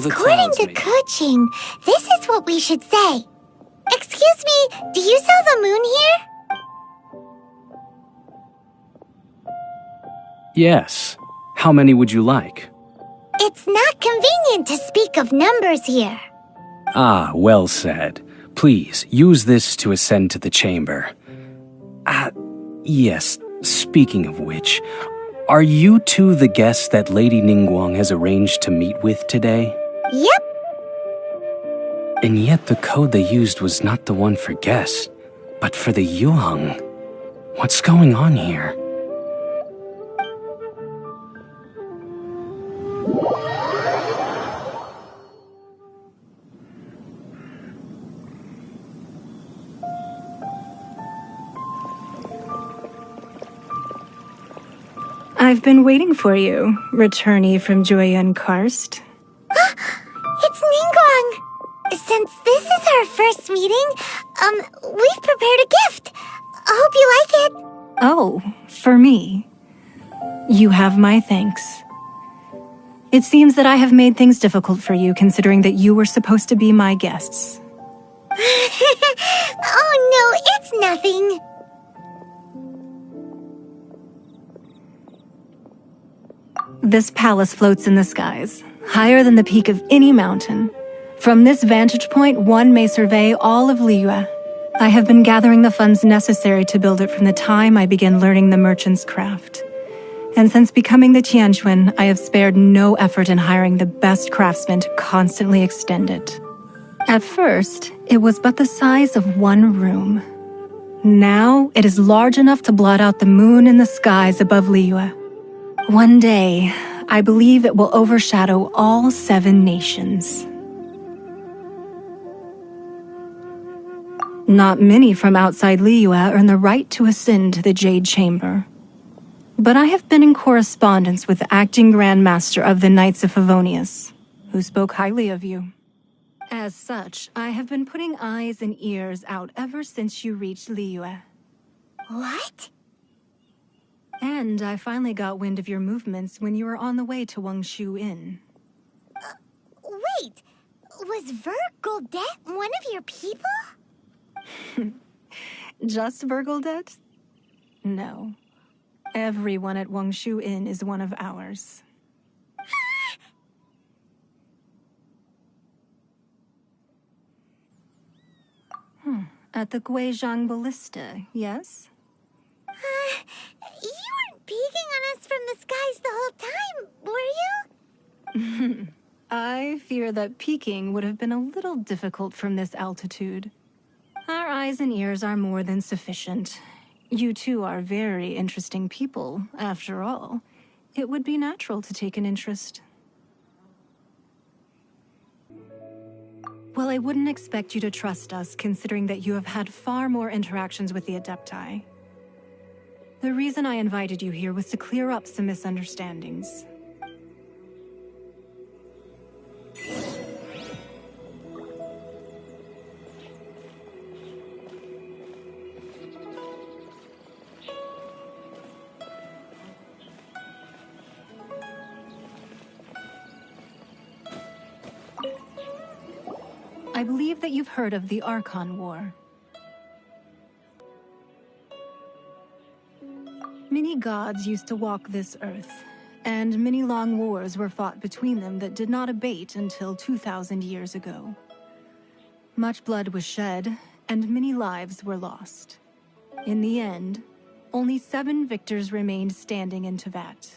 the clouds According to Kuching, this is what we should say. Excuse me, do you sell the moon here? Yes. How many would you like? It's not convenient to speak of numbers here. Ah, well said. Please, use this to ascend to the chamber. Yes, speaking of which, are you two the guests that Lady Ningguang has arranged to meet with today? Yep. And yet the code they used was not the one for guests, but for the Yuheng. What's going on here? I've been waiting for you, returnee from Joyun Karst. It's Ningguang! Since this is our first meeting, we've prepared a gift. I hope you like it. Oh, for me. You have my thanks. It seems that I have made things difficult for you, considering that you were supposed to be my guests. Oh no, it's nothing. This palace floats in the skies, higher than the peak of any mountain. From this vantage point, one may survey all of Liyue. I have been gathering the funds necessary to build it from the time I began learning the merchant's craft. And since becoming the Tianquan, I have spared no effort in hiring the best craftsmen to constantly extend it. At first, it was but the size of one room. Now, it is large enough to blot out the moon in the skies above Liyue. One day, I believe it will overshadow all 7 nations. Not many from outside Liyue earn the right to ascend to the Jade Chamber. But I have been in correspondence with the acting Grand Master of the Knights of Favonius, who spoke highly of you. As such, I have been putting eyes and ears out ever since you reached Liyue. What? And I finally got wind of your movements when you were on the way to Wangshu Inn. Wait, was Vergoldet one of your people? Just Vergoldet? No. Everyone at Wangshu Inn is one of ours. At the Guizhang Ballista, yes? You weren't peeking on us from the skies the whole time, were you? I fear that peeking would have been a little difficult from this altitude. Our eyes and ears are more than sufficient. You two are very interesting people, after all. It would be natural to take an interest. Well, I wouldn't expect you to trust us, considering that you have had far more interactions with the Adepti. The reason I invited you here was to clear up some misunderstandings. I believe that you've heard of the Archon War. Many gods used to walk this earth, and many long wars were fought between them that did not abate until 2,000 years ago. Much blood was shed, and many lives were lost. In the end, only 7 victors remained standing in Teyvat.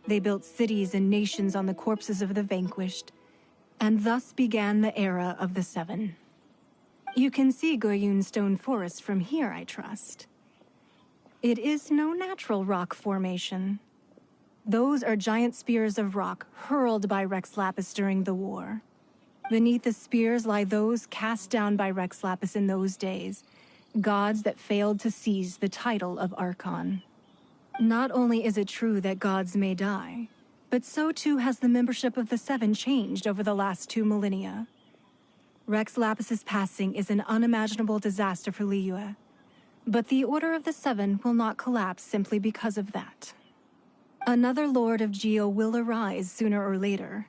They built cities and nations on the corpses of the vanquished, and thus began the era of the 7. You can see Goyun Stone Forest from here, I trust. It is no natural rock formation. Those are giant spears of rock hurled by Rex Lapis during the war. Beneath the spears lie those cast down by Rex Lapis in those days, gods that failed to seize the title of Archon. Not only is it true that gods may die, but so too has the membership of the 7 changed over the last 2 millennia. Rex Lapis's passing is an unimaginable disaster for Liyue, but the Order of the 7 will not collapse simply because of that. Another Lord of Geo will arise sooner or later.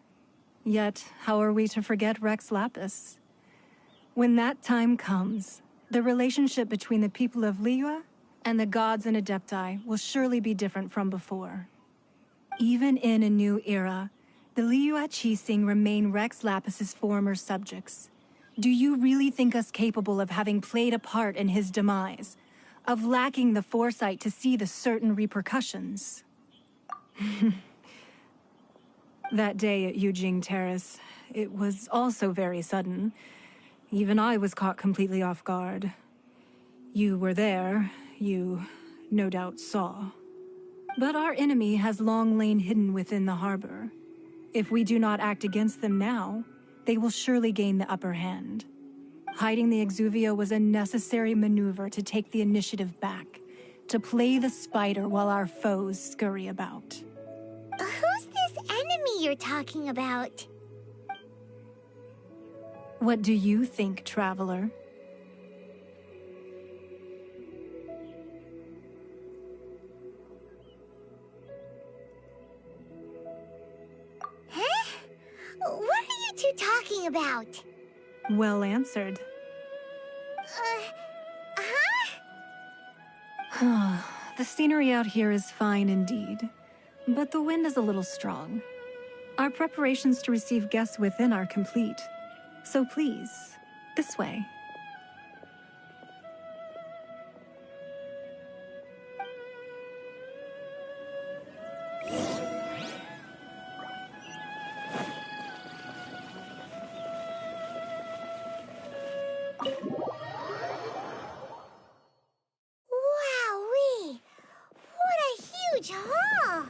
Yet, how are we to forget Rex Lapis? When that time comes, the relationship between the people of Liyue and the gods and Adepti will surely be different from before. Even in a new era, the Liyue Qixing remain Rex Lapis's former subjects. Do you really think us capable of having played a part in his demise? Of lacking the foresight to see the certain repercussions? That day at Yujing Terrace, it was also very sudden. Even I was caught completely off guard. You were there, you no doubt saw. But our enemy has long lain hidden within the harbor. If we do not act against them now, they will surely gain the upper hand. Hiding the Exuvia was a necessary maneuver to take the initiative back, to play the spider while our foes scurry about. Who's this enemy you're talking about? What do you think, traveler? Huh? What are you two talking about? Well answered. Huh? The scenery out here is fine indeed, but the wind is a little strong. Our preparations to receive guests within are complete. So please, this way. Wowee! What a huge hall!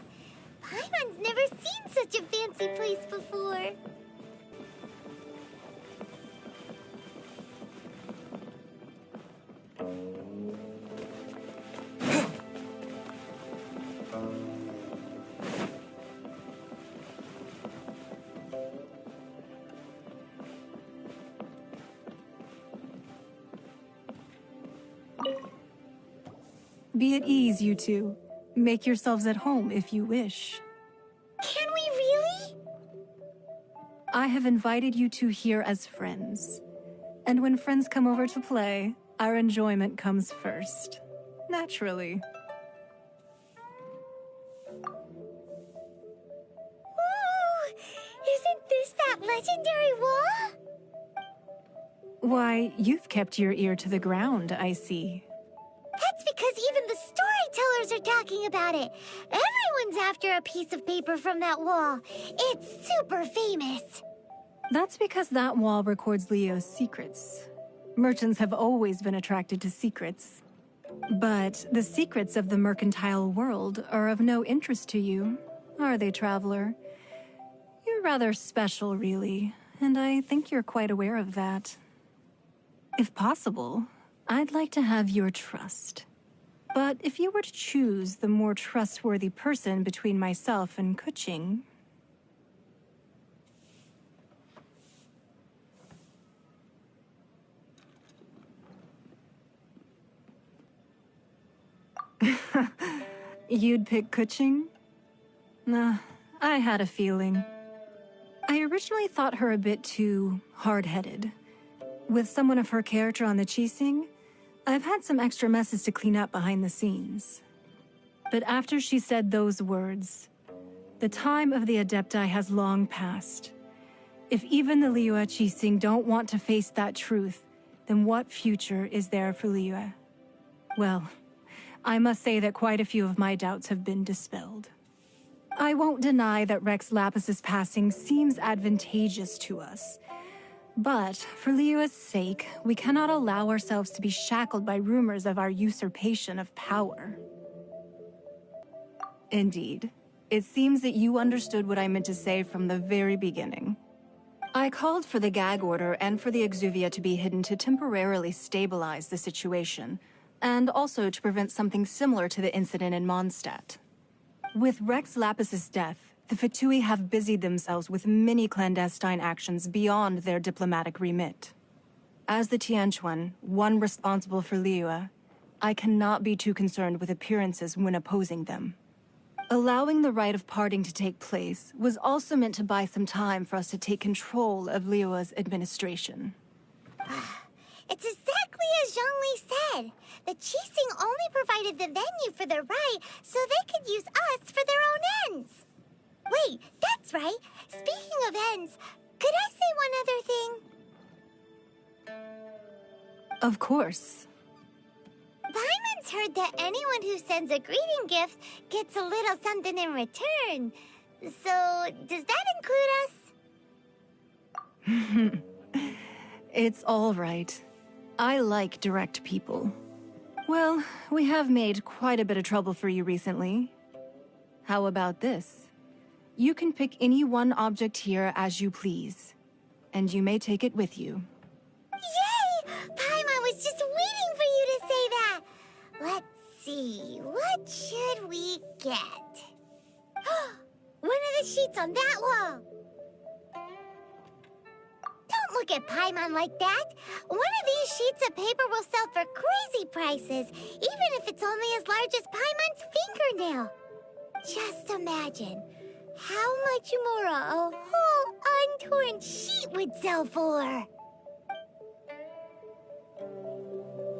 Paimon's never seen such a fancy place before. Be at ease, you two. Make yourselves at home if you wish. Can we really? I have invited you two here as friends. And when friends come over to play, our enjoyment comes first. Naturally. Whoa! Isn't this that legendary wall? Why, you've kept your ear to the ground, I see. That's because even the storytellers are talking about it. Everyone's after a piece of paper from that wall. It's super famous. That's because that wall records Leo's secrets. Merchants have always been attracted to secrets. But the secrets of the mercantile world are of no interest to you, are they, traveler? You're rather special, really, and I think you're quite aware of that. If possible, I'd like to have your trust. But if you were to choose the more trustworthy person between myself and Kuching... You'd pick Kuching? Nah, I had a feeling. I originally thought her a bit too hard-headed. With someone of her character on the Qixing, I've had some extra messes to clean up behind the scenes. But after she said those words, the time of the Adepti has long passed. If even the Liyue Qixing don't want to face that truth, then what future is there for Liyue? Well, I must say that quite a few of my doubts have been dispelled. I won't deny that Rex Lapis's passing seems advantageous to us. But, for Liyue's sake, we cannot allow ourselves to be shackled by rumors of our usurpation of power. Indeed, it seems that you understood what I meant to say from the very beginning. I called for the gag order and for the Exuvia to be hidden to temporarily stabilize the situation, and also to prevent something similar to the incident in Mondstadt. With Rex Lapis's death, the Fatui have busied themselves with many clandestine actions beyond their diplomatic remit. As the Tianquan, one responsible for Liyue, I cannot be too concerned with appearances when opposing them. Allowing the rite of parting to take place was also meant to buy some time for us to take control of Liyue's administration. It's exactly as Zhongli said. The Qixing only provided the venue for the rite so they could use us for their own ends. Wait, that's right. Speaking of ends, could I say one other thing? Of course. Paimon's heard that anyone who sends a greeting gift gets a little something in return. So, does that include us? It's all right. I like direct people. Well, we have made quite a bit of trouble for you recently. How about this? You can pick any one object here as you please, and you may take it with you. Yay! Paimon was just waiting for you to say that! Let's see, what should we get? One of the sheets on that wall! Don't look at Paimon like that! One of these sheets of paper will sell for crazy prices, even if it's only as large as Paimon's fingernail. Just imagine how much more a whole untorn sheet would sell for.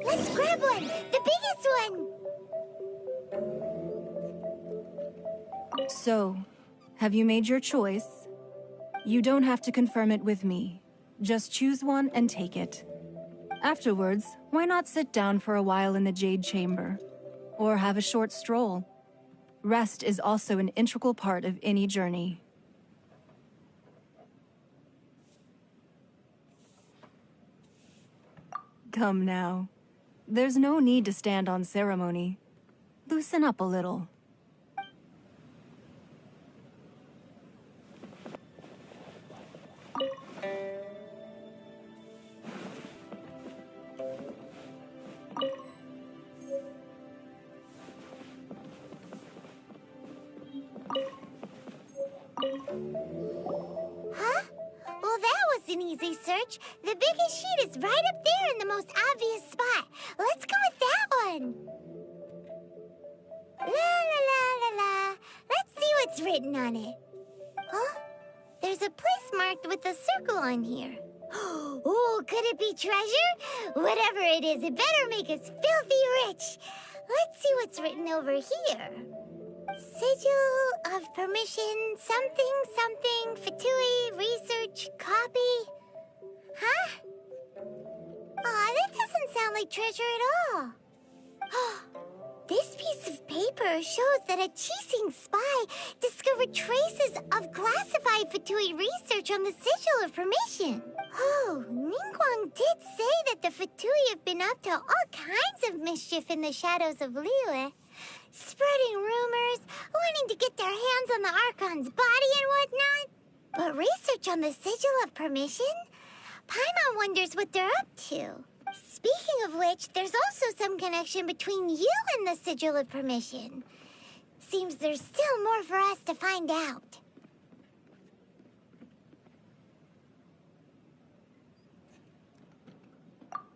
Let's grab one! The biggest one! So, have you made your choice? You don't have to confirm it with me. Just choose one and take it. Afterwards, why not sit down for a while in the Jade Chamber? Or have a short stroll? Rest is also an integral part of any journey. Come now. There's no need to stand on ceremony. Loosen up a little. Huh? Well, that was an easy search. The biggest sheet is right up there in the most obvious spot. Let's go with that one. La la la la la. Let's see what's written on it. Huh? There's a place marked with a circle on here. Oh, could it be treasure? Whatever it is, it better make us filthy rich. Let's see what's written over here. Sigil of permission, something, something, Fatui, research, copy. Huh? Aw, that doesn't sound like treasure at all. This piece of paper shows that a Qixing spy discovered traces of classified Fatui research on the Sigil of Permission. Oh, Ningguang did say that the Fatui have been up to all kinds of mischief in the shadows of Liyue. Spreading rumors, wanting to get their hands on the Archon's body and whatnot. But research on the Sigil of Permission? Paimon wonders what they're up to. Speaking of which, there's also some connection between you and the Sigil of Permission. Seems there's still more for us to find out.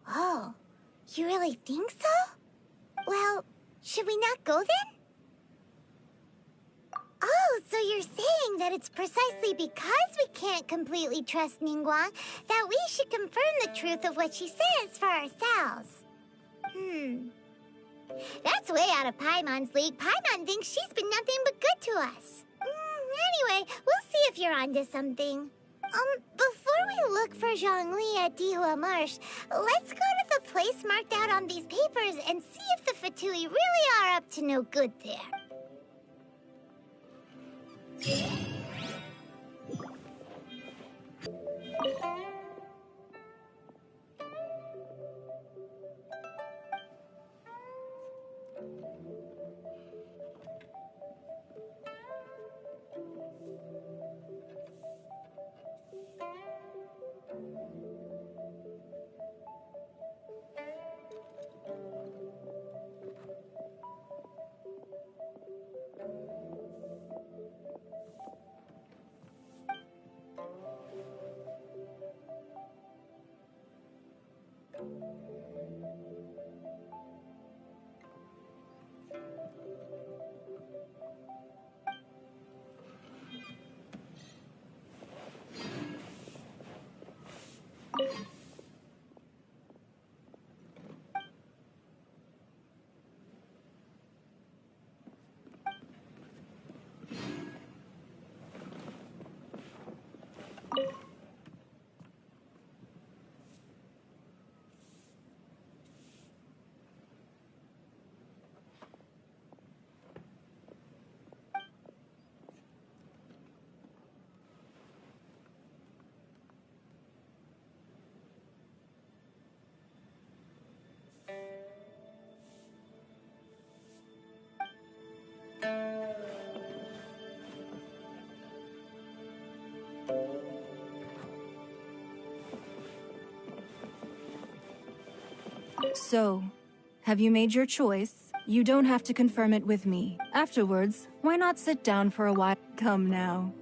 Oh, you really think so? Well, should we not go then? Oh, so you're saying that it's precisely because we can't completely trust Ningguang that we should confirm the truth of what she says for ourselves. That's way out of Paimon's league. Paimon thinks she's been nothing but good to us. Anyway, we'll see if you're onto something. Before we look for Zhongli at Dihua Marsh, let's go to the place marked out on these papers and see if the Fatui really are up to no good there. So, have you made your choice? You don't have to confirm it with me. Afterwards, why not sit down for a while? Come now.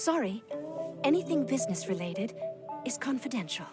Sorry, anything business related is confidential.